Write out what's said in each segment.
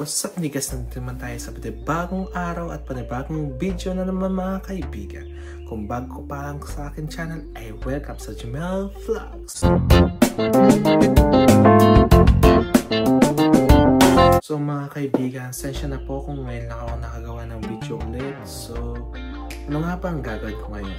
What's up niggas? Nandito naman tayo sa panibagong araw at panibagong video na naman mga kaibigan. Kung bago pa lang sa akin channel ay welcome sa Jamel Vlogs. So mga kaibigan, sensya na po kung ngayon lang ako nakagawa ng video ulit. So ano nga ba ang gagawin ko ngayon?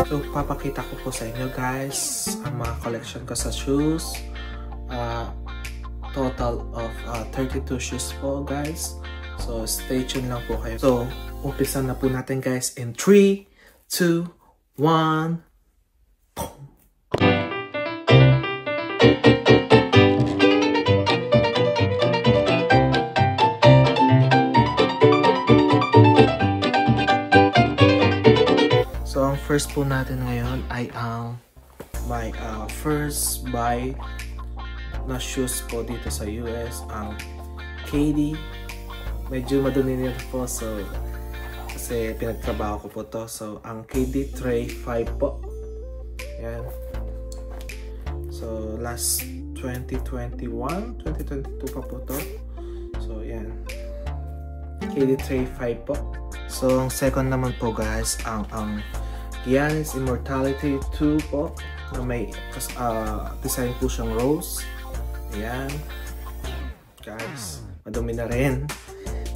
So, papakita ko po sa inyo guys ang mga collection ko sa shoes. Total of 32 shoes po guys. So, stay tuned lang po kayo. So, umpisa na po natin guys in 3, 2, 1. So, ang first po natin ngayon ay ang my first buy na shoes po dito sa US, ang KD. Medyo madumi nito po, so kasi pinagtrabaho ko po to. So, ang KD Tray 5 po. Yan. So, last 2021, 2022 pa po to. So, yan. KD Tray 5 po. So, ang second naman po guys, ang Giannis Immortality 2 po, na may design po siyang rose. Ayan. Guys, madumi na rin.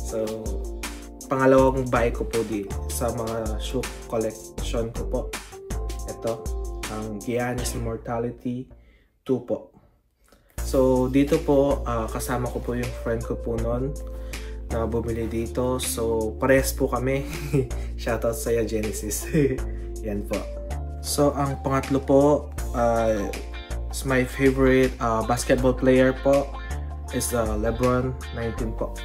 So, pangalawang buy ko po sa mga shoe collection ko po. Ito, ang Giannis Immortality 2 po. So, dito po, kasama ko po yung friend ko po noon na bumili dito. So, parehas po kami. Shoutout sa Genesis. Yan po. So, ang pangatlo po, is my favorite basketball player po is LeBron 19 po.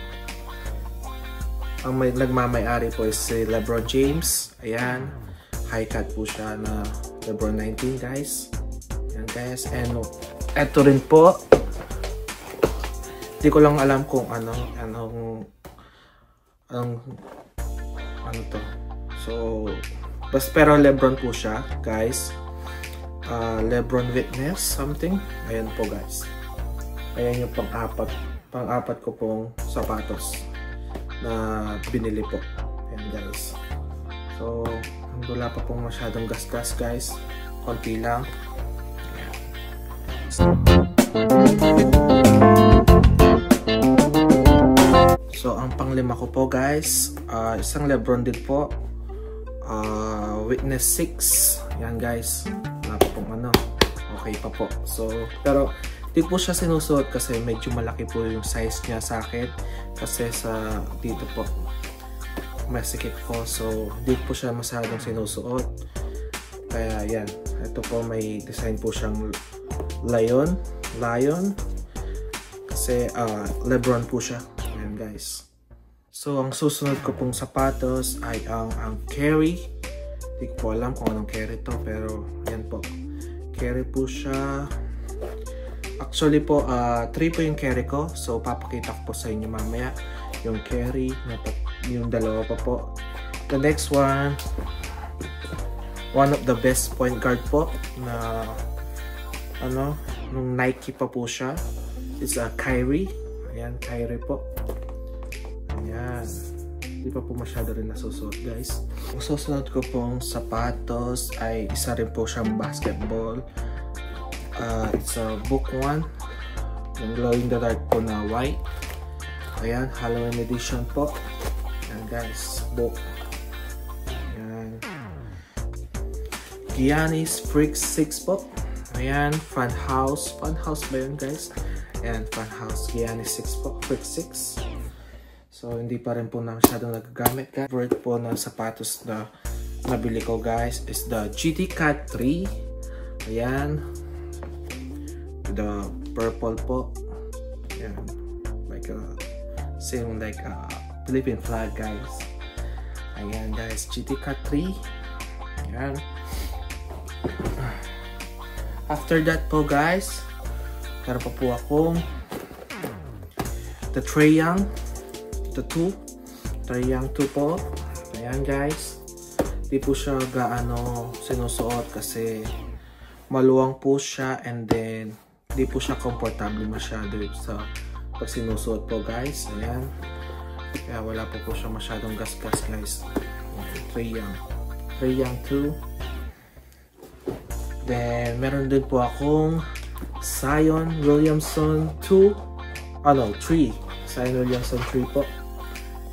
Ang nagmamay-ari po is si LeBron James. Ayan. High cut po siya na LeBron 19 guys. Ayan guys. And eto rin po. Hindi ko lang alam kung ano to. So, pero LeBron po siya guys. LeBron Witness something. Ayan po guys. Ayan yung pang-apat ko pong sapatos na binili po. Ayan guys. So, wala pa pong masyadong gasgas guys. Konti lang. Ayan. So, ang panglima ko po guys, isang LeBron din po. Witness 6. Ayan guys. Okay pa po. So, pero di po siya sinusuot kasi medyo malaki po yung size niya sa akin. Kasi sa dito po masikip po. So, di po siya masyadong sinusuot. Kaya yan. Ito po may design po siyang lion. Kasi LeBron po siya. Ayan guys. So, ang susunod ko pong sapatos ay ang Carry. Di ko po alam kung anong Carry to. Pero yan po. Carry po siya. Actually po, 3 po yung carry ko. So, papakita ko po sa inyo mamaya yung carry. Yung dalawa pa po. The next one, one of the best point guard po na nung Nike pa po siya. It's a Kyrie. Ayan, Kyrie po. Ayan. Hindi pa po masyado rin nasusuot guys. Ang susunod ko pong sapatos ay isa rin po siyang basketball. It's a Book 1. Yung glow in the dark po na white. Ayan, Halloween edition po. Ayan guys, Book. Ayan. Giannis Freak 6 po. Ayan, Funhouse. Funhouse ba yun guys? Ayan, Funhouse Giannis 6 po. Freak 6. So, hindi pa rin po na masyadong nagagamit guys. Favorite po na sapatos na nabili ko guys is the GT Cat 3. Ayan. The purple po. Ayan. Like same like Philippine flag guys. Ayan guys. GT Cat 3. Ayan. After that po guys, meron pa po akong the Trae Young. The 2. Trae Young 2 po. Ayan guys. Di po siya gaano sinusuot kasi maluwang po siya, and then di po siya komportable masyado sa pag sinusuot po guys. Ayan. Kaya wala po siya masyadong gasgas guys. Trae Young 2. Then meron din po akong Zion Williamson 3. Zion Williamson 3 po.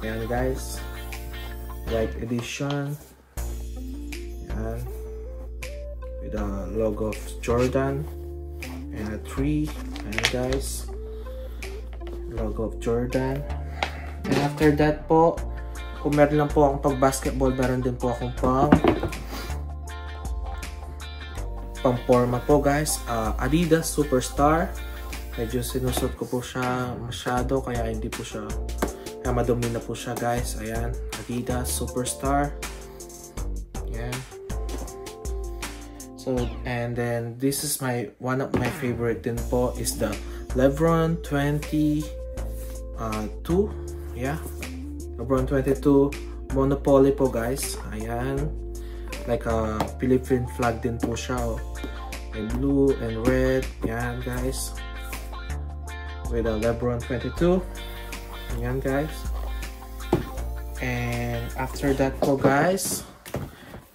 Ayan guys. White edition. Ayan. With the logo of Jordan. And a 3. Ayan guys. Logo of Jordan. And after that po, kung meron lang po akong pag-basketball, meron din po akong pang-forma po guys. Adidas Superstar. Medyo sinusot ko po siya masyado, kaya hindi po siya, kaya madumi na po siya guys. Ayan, Adidas Superstar. Ayan. So, and then this is one of my favorite din po is the LeBron 22. Yeah, LeBron 22 Monopoly po guys. Ayan, like a Philippine flag din po siya. May blue and red. Ayan guys, with a LeBron 22. Ayan guys. And after that po guys,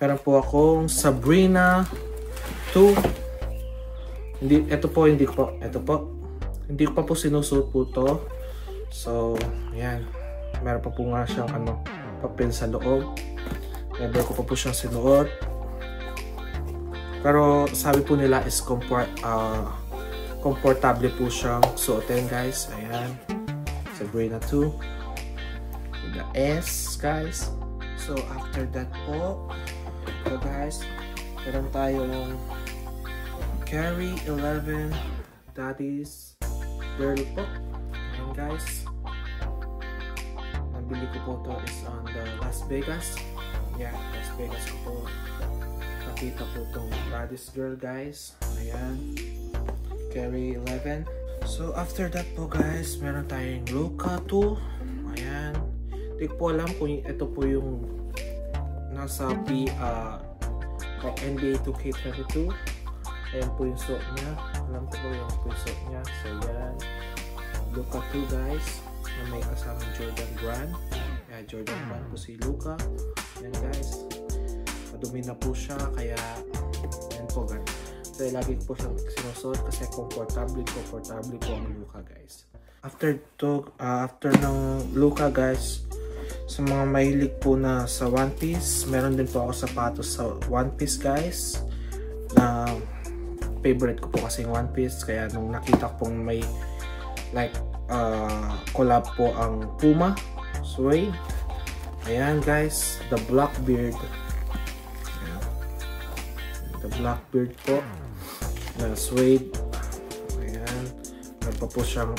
meron po akong Sabrina 2. Ito po hindi ko pa po sinusuot po to. So, ayan. Meron pa po nga siyang papel sa loob. Never ko pa po siyang sinuot. Pero sabi po nila is komportable po siyang suotin guys. Ayan. Sabrina 2. With the S guys. So, after that po, guys, meron tayong Carry 11 Daddy's Girl po. Ayan guys. Nabili ko po to is on the Las Vegas. Yeah, Las Vegas ko po. Nakita po itong Daddy's Girl guys. Ayan. Carry 11. So after that po guys, meron tayong Luka 2. Ayan. Hindi ko po alam kung ito po yung nasa NBA 2K22. Ayan po yung suot niya. Alam ko po yung suot niya. So yan. Luka 2 guys. Na may kasamang Jordan brand. Ayan, Jordan brand po si Luka. Ayan guys. Madumi na po siya. Kaya ayan po guys. Kaya lagi ko po siyang sinusuot kasi komportable po ang Luka guys. After ng Luka guys, sa mga mahilig po na sa One Piece, meron din po ako sapatos sa One Piece guys. Na favorite ko po kasi yung One Piece, kaya nung nakita ko pong may like collab po ang Puma suede. Ayan guys, the Blackbeard. Ayan. The Blackbeard po na suede. Ayan, meron pa po siyang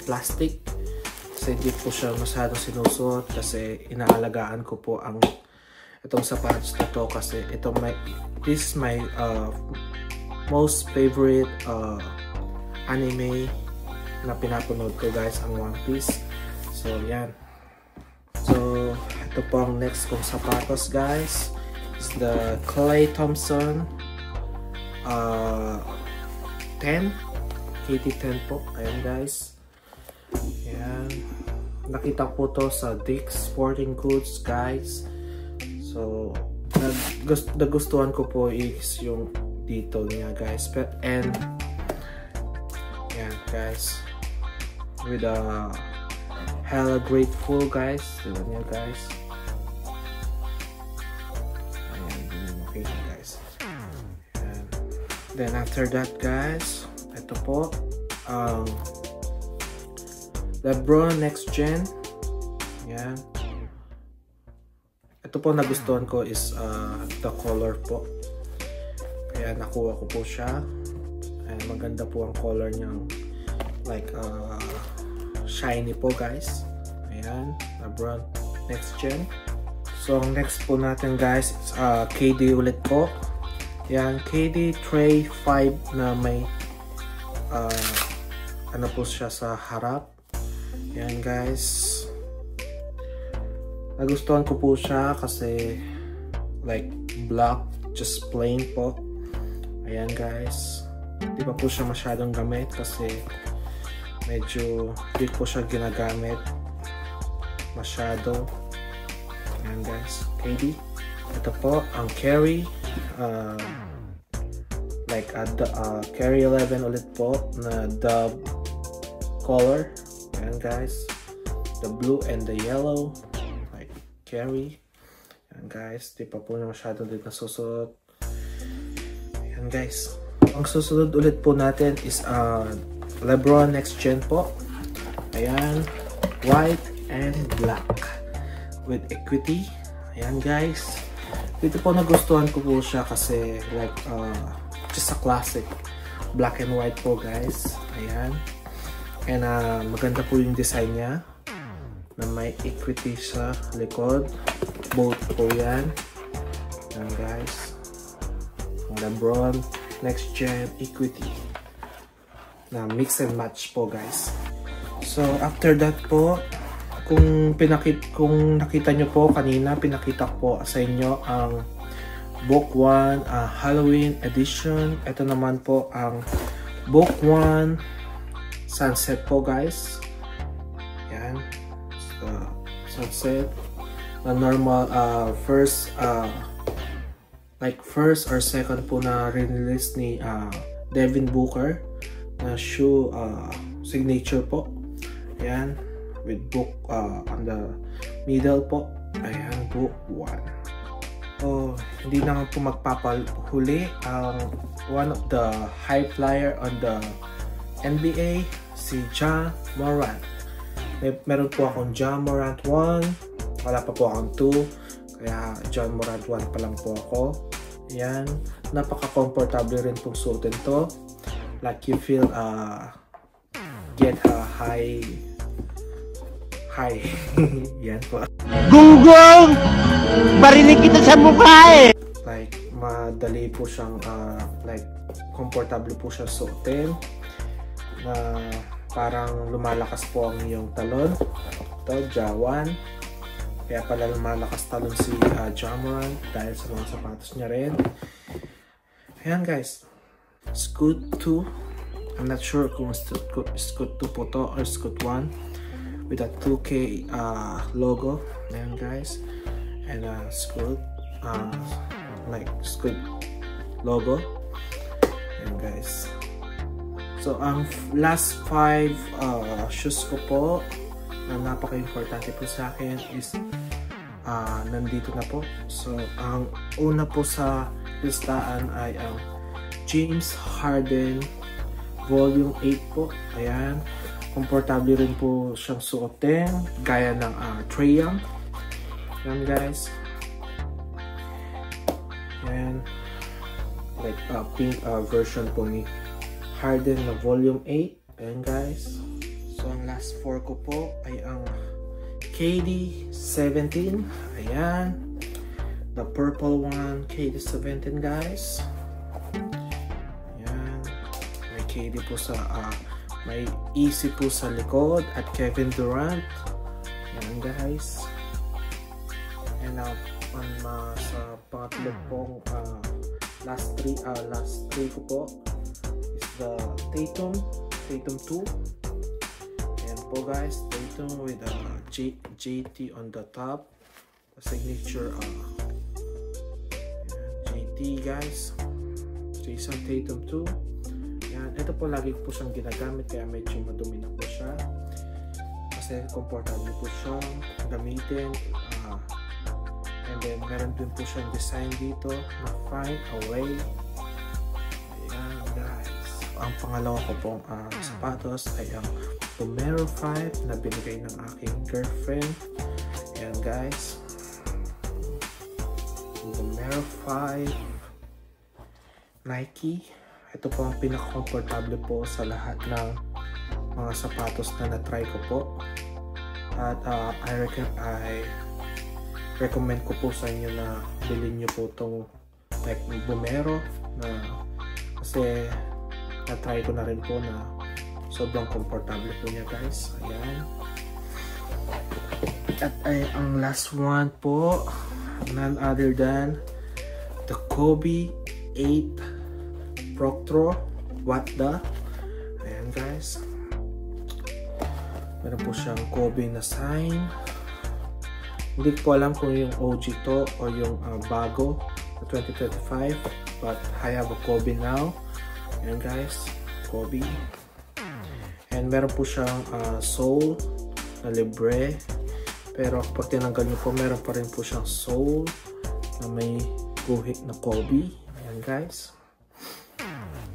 plastic kasi hindi po siya masyadong sinusuot kasi inaalagaan ko po ang itong sapatos na to kasi this is my most favorite anime na pinapanood ko guys, ang One Piece. So yan. So ito po ang next kong sapatos guys. It's the Klay Thompson 10 KT10 po. Ayan guys. Ayan. Nakita po to sa Dick's Sporting Goods guys. So nagustuhan ko po is yung detail niya guys. And yeah guys, with a hella grateful guys. Diba niya guys. Ayan, okay guys. And then after that guys, ito po LeBron Next Gen. Ayan. Ito po nagustuhan ko is the color po. Kaya nakuha ko po siya. Ayan, maganda po ang color niya. Like shiny po guys. Ayan, LeBron Next Gen. So next po natin guys is KD ulit po. Ayan, KD Tray 5 na may ano po siya sa harap. Ayan guys. Nagustuhan ko po siya kasi like black, just plain po. Ayan guys, di pa po siya masyadong gamit kasi medyo di po siya ginagamit masyado. Ayan guys, KD. Ito po ang carry, like carry 11 ulit po na dub color. Ayan guys, the blue and the yellow, like carry. Ayan guys, di pa po na masyado din nasusuot. Ayan guys, ang susunod ulit po natin is LeBron Next Gen po. Ayan, white and black with equity. Ayan guys, dito po nagustuhan ko po siya kasi like just a classic black and white po guys. Ayan, and maganda po yung design niya na may equity sa likod. Both po yan. Ayan guys, LeBron Next Gen equity na mix and match po guys. So after that po, kung nakita nyo po kanina, pinakita ko po sa inyo ang Book 1 Halloween edition. Ito naman po ang Book 1 Sunset po guys. Yan, so, sunset na normal first or second po na release ni Devin Booker na shoe signature po. Yan, with book on the middle po. Ayan, Book 1. Oh, hindi naman po magpapahuli ang one of the high flyer on the NBA, si Ja Morant. Meron po akong Ja Morant 1, wala pa po akong 2, kaya Ja Morant 1 pa lang po ako. Ayan, napaka-comfortable rin pong suotin to. Like you feel get a high yan po. Gunggong! Barinig kita sa mukha eh! Like, madali po siyang, like, comfortable po siya suotin. Na parang lumalakas po ang iyong talon. Ito, Ja1. Kaya pala lumalakas talon si Ja Morant dahil sa mga sapatos niya rin. Ayan guys. Scoot 2. I'm not sure kung Scoot 2 po to or Scoot 1. With a 2K logo. Ayan guys, and Scoot like Scoot logo. Ayan guys, so ang last 5 shoes ko po na napaka-importante po sa akin is nandito na po. So ang una po sa listahan ay ang James Harden Volume 8 po. Ayan, komportable rin po siyang suotin gaya ng Trae Young. Yan guys. Yan, like pink version po ni Harden na Volume 8. Ayan guys. So ang last 4 ko po ay ang KD 17. Ayan, the purple one, KD 17 guys. Ayan, may KD po sa may Easy po sa likod at Kevin Durant. Yan guys. And now sa pangatlo pong last 3 ko po is the Tatum 2. Ayan po guys, Tatum with JT on the top, the signature JT guys, Jason Tatum 2. Yan, ito po lagi po siyang ginagamit kaya medyo madumi na po siya kasi comfortable po siyang gamitin. And then meron din po siyang design dito na Find a Way. Ayan guys, ang pangalawa ko pong sapatos ay ang Vomero 5 na binigay ng aking girlfriend. Ayan guys, Vomero 5 Nike. Ito po ang pinaka-comfortable po sa lahat ng mga sapatos na na-try ko po. At I recommend ko po sa inyo na bilhin nyo po itong like Vomero na kasi na-try ko na rin po na sobrang comfortable po niya guys. Ayan. At ang last one po, none other than the Kobe 8 Proctro, what the. Ayan guys. Meron po siyang Kobe na sign. Hindi ko alam kung yung OG to o yung bago na 2025. But I have a Kobe now. Ayan guys. Kobe. And meron po siyang soul na libre. Pero pag tinanggal nyo po, meron pa rin po siyang soul na may guhit na Kobe. Ayan guys.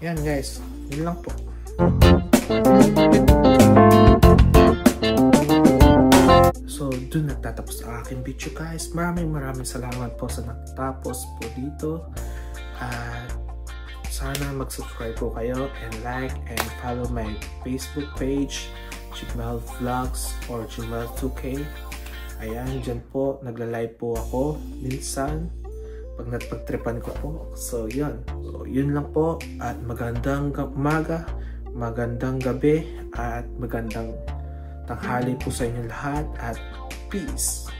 Ayan guys. Yun lang po. So, dun nagtatapos ang aking video guys. Maraming salamat po sa nagtapos po dito. At sana mag-subscribe po kayo and like and follow my Facebook page, Jimel Vlogs or Jimel 2K. Ayan, dyan po, nagla-live po ako minsan pag napagtripan ko po. So, yun. So, yun lang po. At magandang umaga, magandang gabi, at magandang tanghali po sa inyo lahat. At peace!